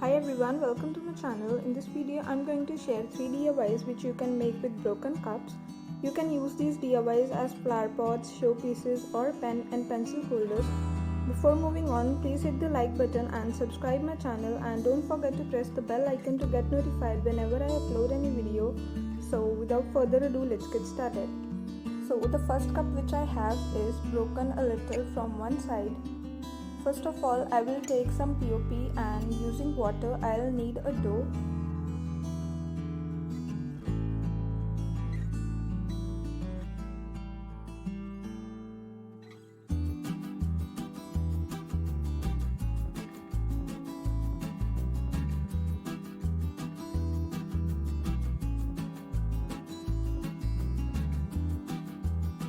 Hi everyone, welcome to my channel. In this video, I'm going to share 3 DIYs which you can make with broken cups. You can use these DIYs as flower pots, showpieces or pen and pencil holders. Before moving on, please hit the like button and subscribe my channel, and don't forget to press the bell icon to get notified whenever I upload any video. So without further ado, let's get started. So the first cup which I have is broken a little from one side. First of all, I will take some POP, and using water I'll knead a dough.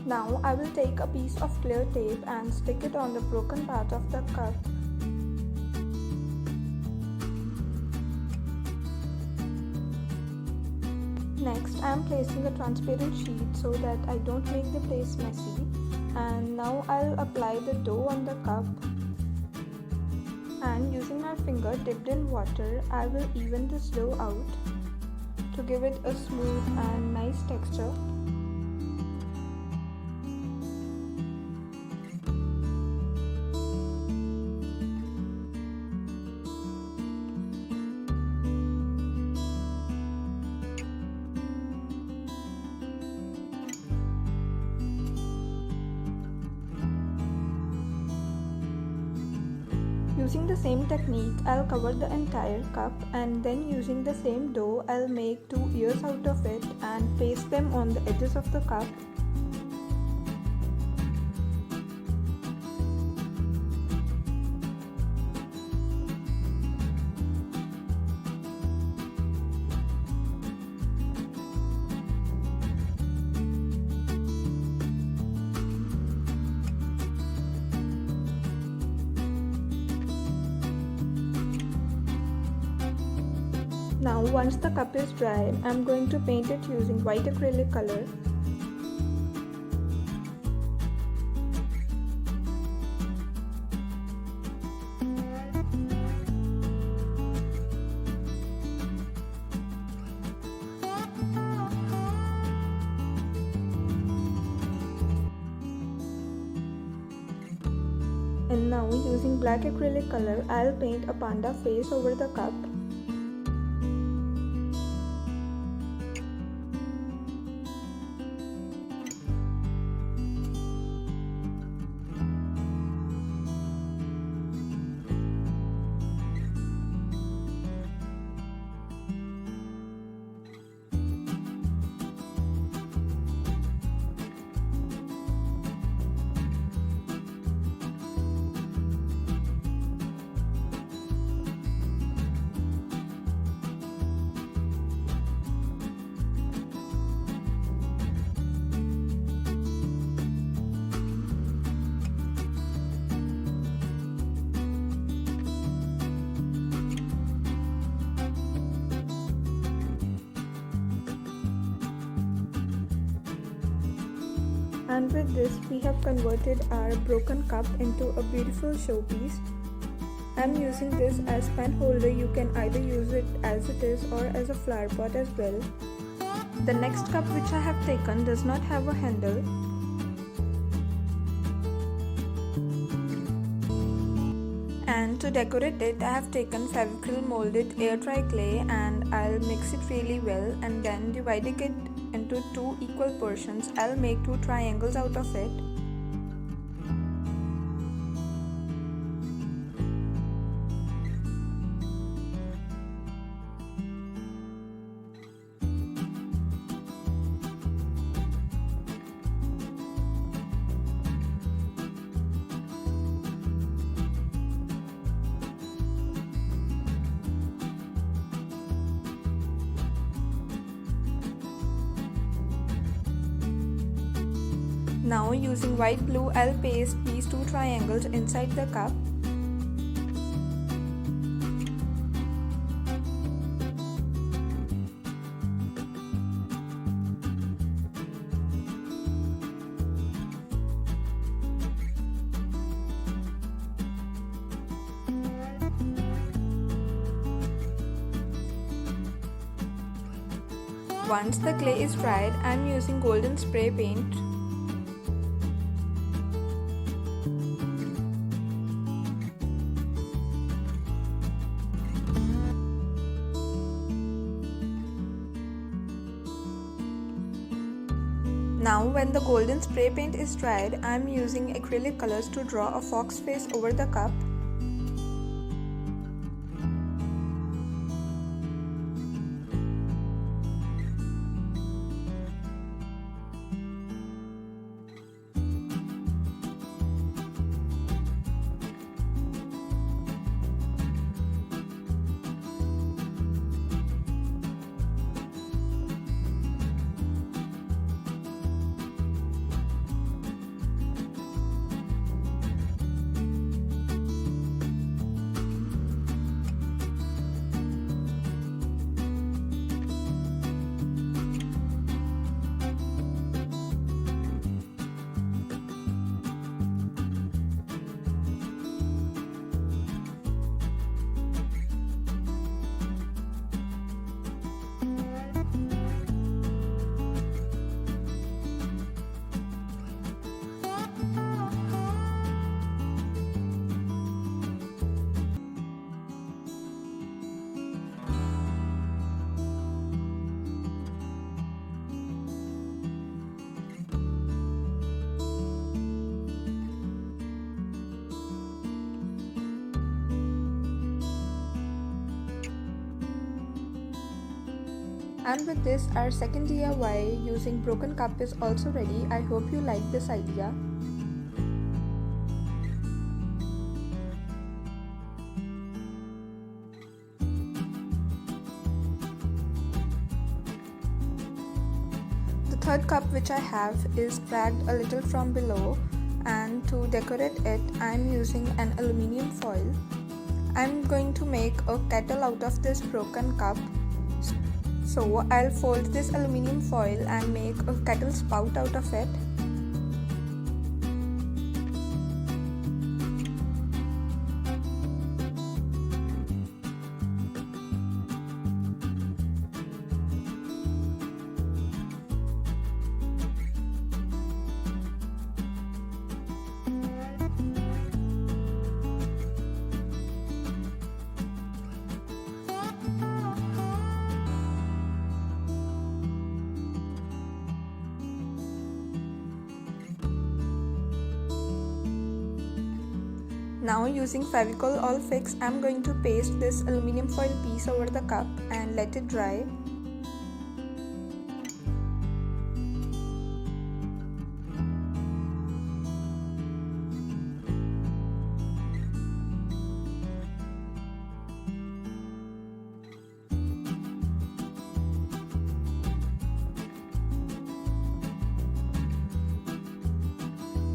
Now I will take a piece of clear tape and stick it on the broken part of the cup. Next, I am placing a transparent sheet so that I don't make the place messy. And now I'll apply the dough on the cup. And using my finger dipped in water, I will even this dough out to give it a smooth and nice texture. Using the same technique, I'll cover the entire cup, and then using the same dough, I'll make 2 ears out of it and paste them on the edges of the cup. Now once the cup is dry, I'm going to paint it using white acrylic color. And now using black acrylic color, I'll paint a panda face over the cup. And with this, we have converted our broken cup into a beautiful showpiece. I'm using this as pen holder. You can either use it as it is or as a flower pot as well. The next cup which I have taken does not have a handle. And to decorate it, I have taken Fevicryl molded air dry clay, and I'll mix it really well, and then dividing it into 2 equal portions, I'll make 2 triangles out of it. Now using white glue, I'll paste these 2 triangles inside the cup. Once the clay is dried, I am using golden spray paint. Now when the golden spray paint is dried, I am using acrylic colors to draw a fox face over the cup. And with this, our second DIY using broken cup is also ready. I hope you like this idea. The third cup which I have is cracked a little from below, and to decorate it, I am using an aluminium foil. I am going to make a kettle out of this broken cup. So I'll fold this aluminium foil and make a kettle spout out of it. Now using Fevicol All Fix, I am going to paste this aluminium foil piece over the cup and let it dry.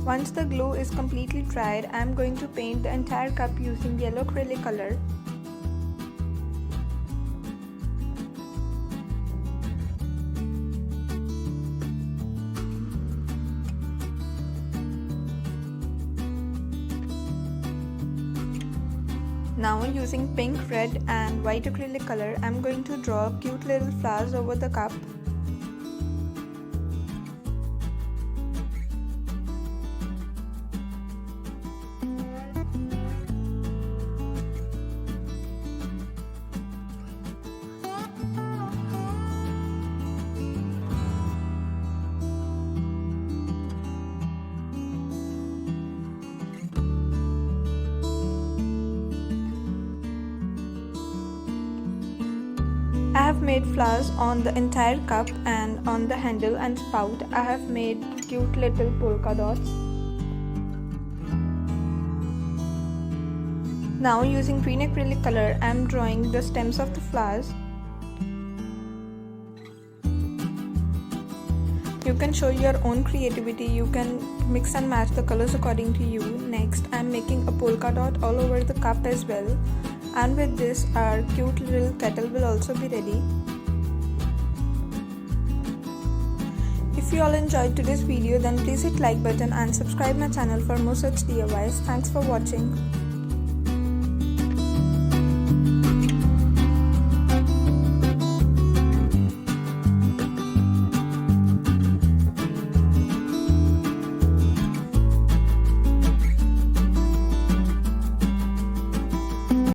Once the glue is completely dried, I am going to paint the entire cup using yellow acrylic color. Now using pink, red and white acrylic color, I am going to draw cute little flowers over the cup. I have made flowers on the entire cup, and on the handle and spout I have made cute little polka dots. Now using green acrylic color, I am drawing the stems of the flowers. You can show your own creativity, you can mix and match the colors according to you. Next, I am making a polka dot all over the cup as well. And with this, our cute little kettle will also be ready. If you all enjoyed today's video, then please hit like button and subscribe my channel for more such DIYs. Thanks for watching.